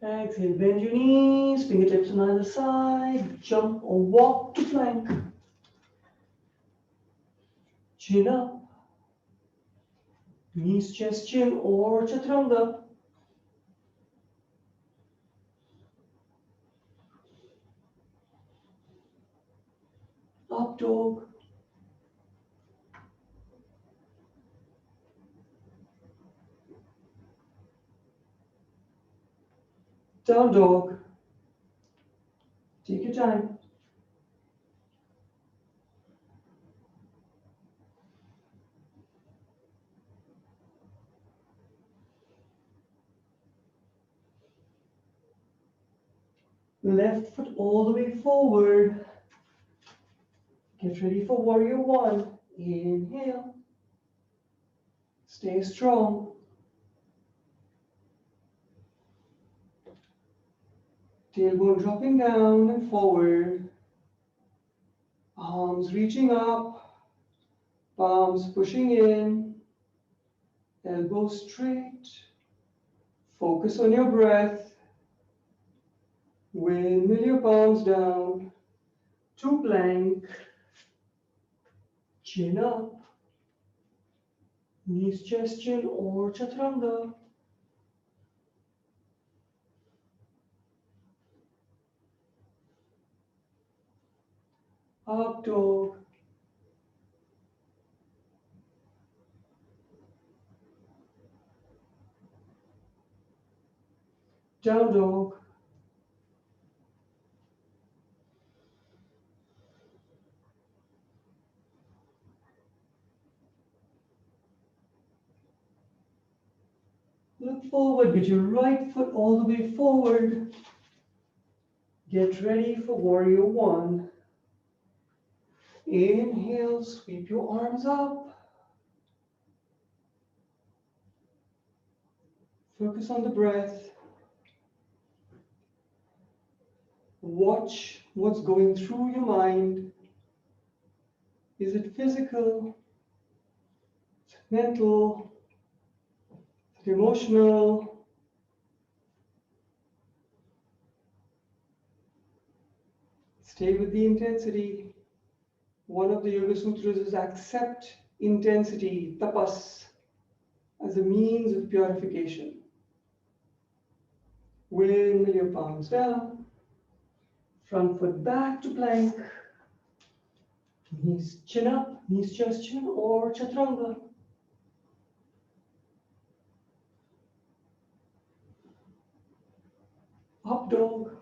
Exhale, bend your knees, fingertips on either side, jump or walk to plank. Chin up, knees, chest, chin, or chaturanga. Up dog. Down dog. Take your time. Left foot all the way forward. Get ready for warrior one. Inhale. Stay strong. Tailbone dropping down and forward. Arms reaching up. Palms pushing in. Elbows straight. Focus on your breath. Windmill your palms down. To plank. Chin up. Knees, chest, chin, or chaturanga. Up dog. Down dog. Look forward, get your right foot all the way forward. Get ready for warrior one. Inhale, sweep your arms up. Focus on the breath. Watch what's going through your mind. Is it physical? Is it mental? Is it emotional? Stay with the intensity. One of the Yoga Sutras is accept intensity, tapas, as a means of purification. Windmill your palms down, front foot back to plank, knees chin up, knees chest chin, or chaturanga. Up dog,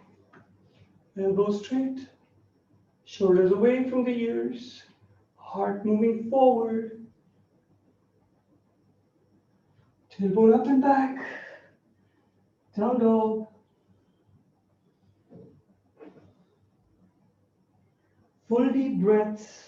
elbows straight, shoulders away from the ears, heart moving forward, tailbone up and back, down dog. Full deep breaths.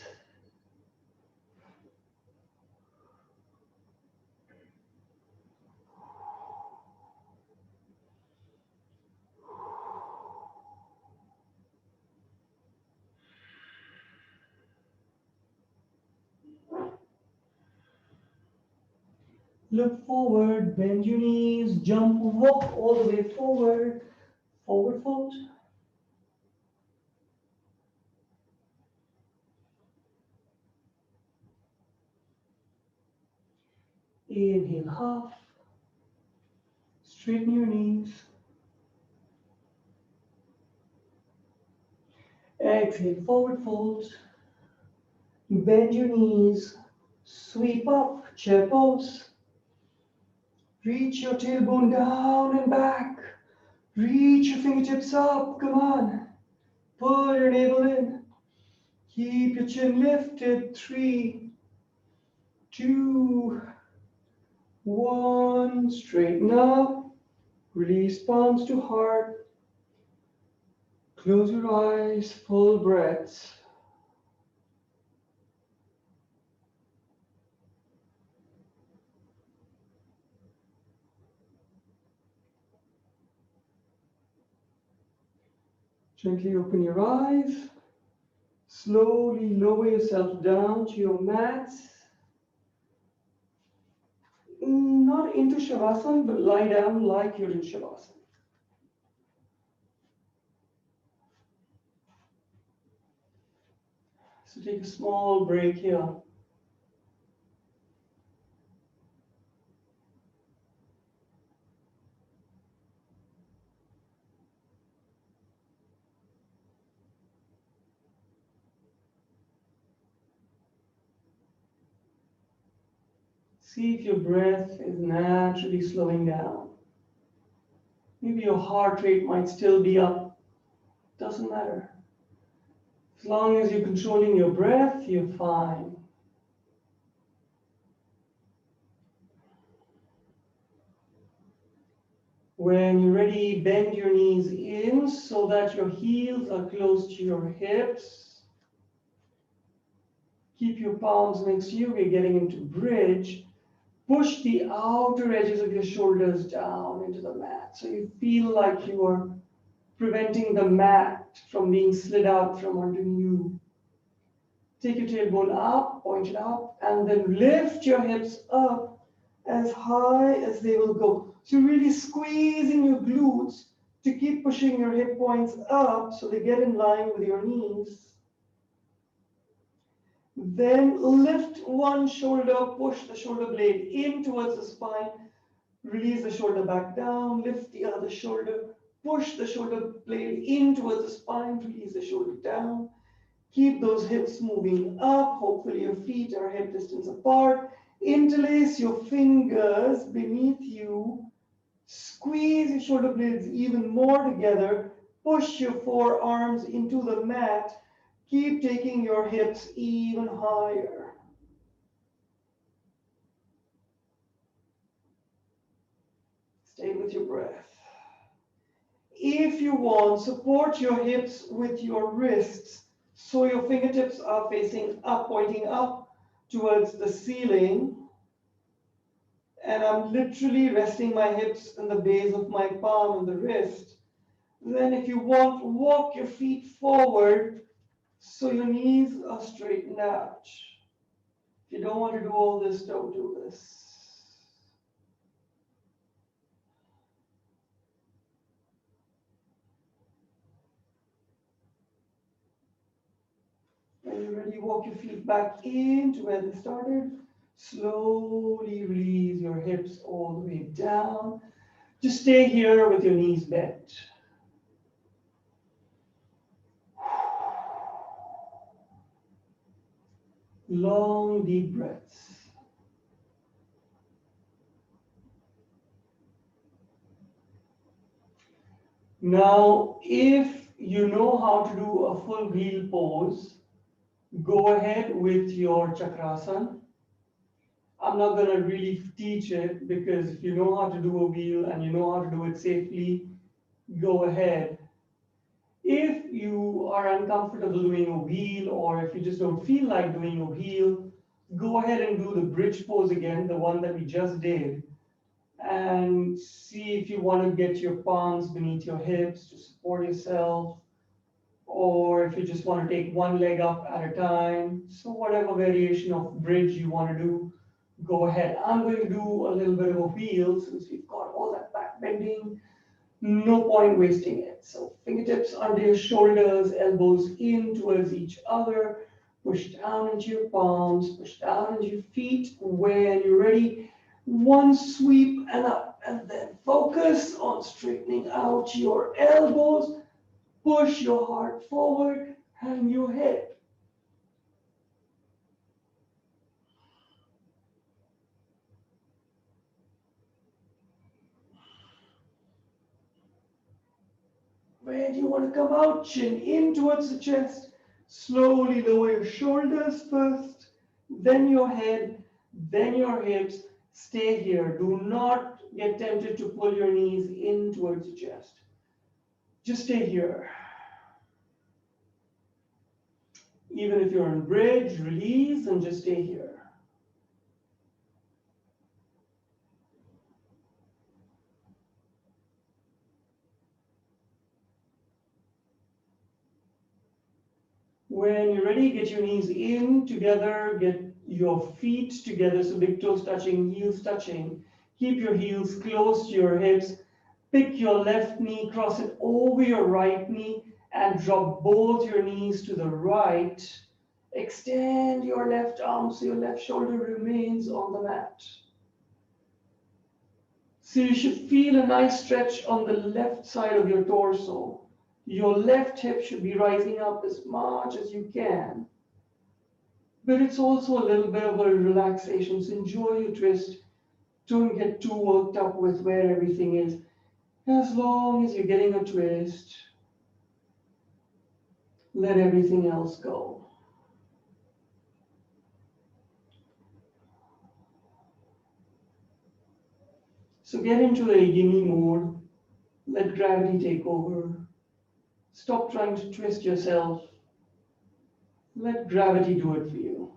Look forward, bend your knees, jump, walk all the way forward, forward fold. Inhale half, straighten your knees. Exhale, forward fold. Bend your knees, sweep up, chair pose. Reach your tailbone down and back. Reach your fingertips up, come on. Pull your navel in. Keep your chin lifted. 3, 2, 1. Straighten up. Release palms to heart. Close your eyes, full breaths. Gently open your eyes. Slowly lower yourself down to your mat. Not into Shavasana, but lie down like you're in Shavasana. So take a small break here. See if your breath is naturally slowing down. Maybe your heart rate might still be up. Doesn't matter. As long as you're controlling your breath, you're fine. When you're ready, bend your knees in so that your heels are close to your hips. Keep your palms next to you. We're getting into bridge. Push the outer edges of your shoulders down into the mat. So you feel like you are preventing the mat from being slid out from under you. Take your tailbone up, point it up, and then lift your hips up as high as they will go. So you're really squeezing your glutes to keep pushing your hip points up so they get in line with your knees. Then lift one shoulder, push the shoulder blade in towards the spine, release the shoulder back down, lift the other shoulder, push the shoulder blade in towards the spine, release the shoulder down. Keep those hips moving up. Hopefully your feet are hip distance apart. Interlace your fingers beneath you. Squeeze your shoulder blades even more together. Push your forearms into the mat. Keep taking your hips even higher. Stay with your breath. If you want, support your hips with your wrists so your fingertips are facing up, pointing up towards the ceiling. And I'm literally resting my hips in the base of my palm and the wrist. Then if you want, walk your feet forward so your knees are straightened out. If you don't want to do all this, don't do this. When you're ready, walk your feet back into where they started. Slowly release your hips all the way down. Just stay here with your knees bent. Long, deep breaths. Now, if you know how to do a full wheel pose, go ahead with your chakrasana. I'm not going to really teach it because if you know how to do a wheel and you know how to do it safely, go ahead. If you are uncomfortable doing a wheel or if you just don't feel like doing a wheel, go ahead and do the bridge pose again, the one that we just did, and see if you want to get your palms beneath your hips to support yourself, or if you just want to take one leg up at a time. So whatever variation of bridge you want to do, go ahead. I'm going to do a little bit of a wheel since we've got all that back bending. No point wasting it. So fingertips under your shoulders, elbows in towards each other. Push down into your palms, push down into your feet. When you're ready, one sweep and up. And then focus on straightening out your elbows. Push your heart forward, hang your head. Where do you want to come out? Chin in towards the chest. Slowly lower your shoulders first, then your head, then your hips. Stay here. Do not get tempted to pull your knees in towards the chest. Just stay here. Even if you're in bridge, release and just stay here. When you're ready, get your knees in together, get your feet together, so big toes touching, heels touching. Keep your heels close to your hips. Pick your left knee, cross it over your right knee, and drop both your knees to the right. Extend your left arm so your left shoulder remains on the mat. So you should feel a nice stretch on the left side of your torso. Your left hip should be rising up as much as you can. But it's also a little bit of a relaxation. So enjoy your twist. Don't get too worked up with where everything is. As long as you're getting a twist, let everything else go. So get into a gimme mode. Let gravity take over. Stop trying to twist yourself. Let gravity do it for you.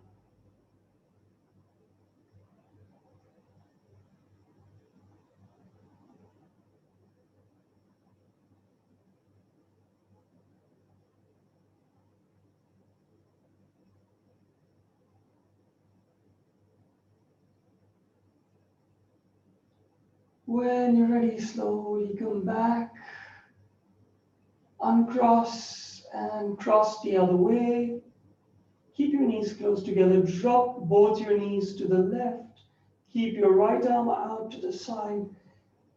When you're ready, slowly come back. Uncross and cross the other way. Keep your knees close together. Drop both your knees to the left. Keep your right arm out to the side.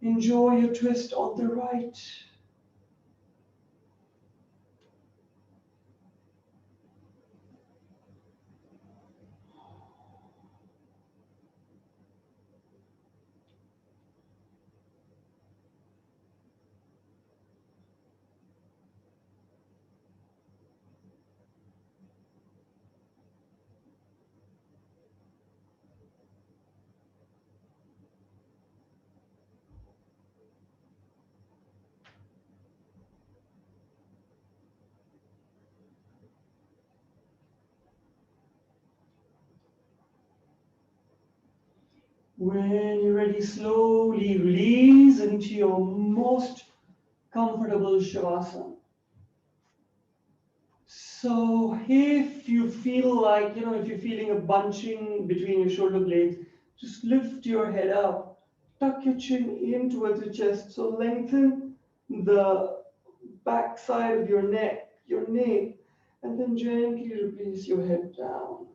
Enjoy your twist on the right. When you're ready, slowly release into your most comfortable Shavasana. So if you feel like, if you're feeling a bunching between your shoulder blades, just lift your head up, tuck your chin in towards your chest. So lengthen the back side of your neck, your nape. And then gently release your head down.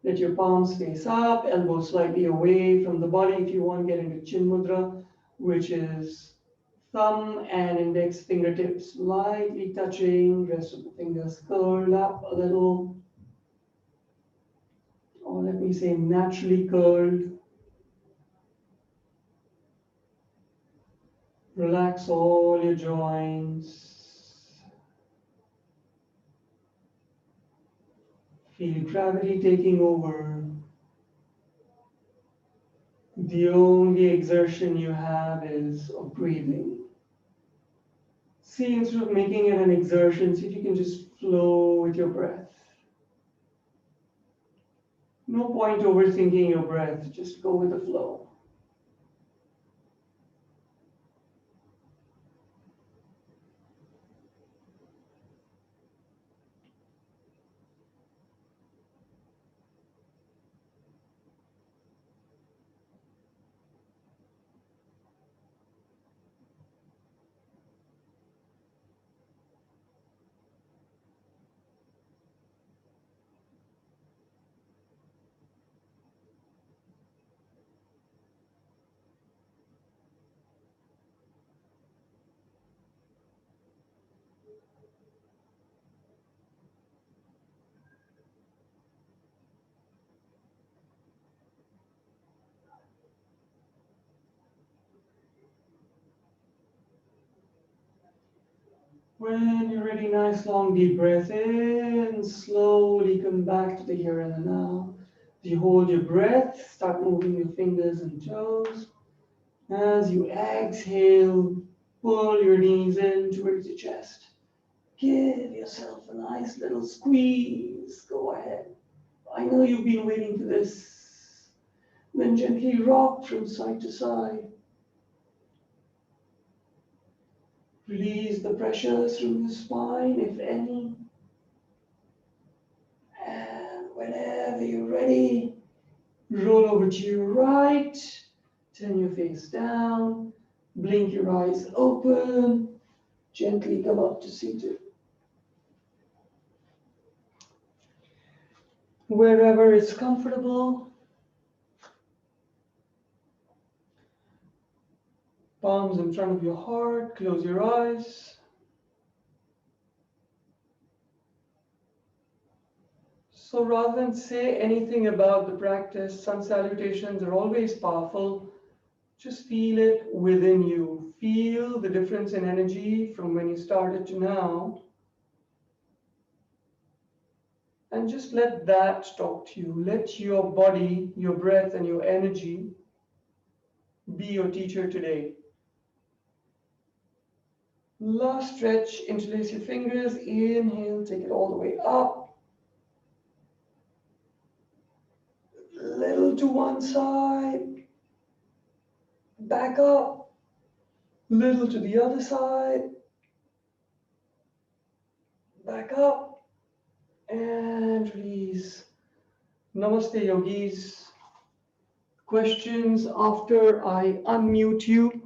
Let your palms face up, elbows slightly away from the body. If you want, get into Chin Mudra, which is thumb and index fingertips lightly touching, rest of the fingers curled up a little, or let me say naturally curled. Relax all your joints. Feel gravity taking over. The only exertion you have is of breathing. See, instead of making it an exertion, see if you can just flow with your breath. No point overthinking your breath, just go with the flow. When you're ready, nice long deep breath in, slowly come back to the here and the now. As you hold your breath, start moving your fingers and toes. As you exhale, pull your knees in towards your chest. Give yourself a nice little squeeze. Go ahead. I know you've been waiting for this. Then gently rock from side to side. Release the pressures from your spine, if any. And whenever you're ready, roll over to your right, turn your face down, blink your eyes open, gently come up to seated. Wherever it's comfortable, palms in front of your heart, close your eyes. So rather than say anything about the practice, sun salutations are always powerful. Just feel it within you. Feel the difference in energy from when you started to now. And just let that talk to you. Let your body, your breath, and your energy be your teacher today. Last stretch, interlace your fingers. Inhale, take it all the way up. Little to one side. Back up. Little to the other side. Back up. And release. Namaste, yogis. Questions after I unmute you.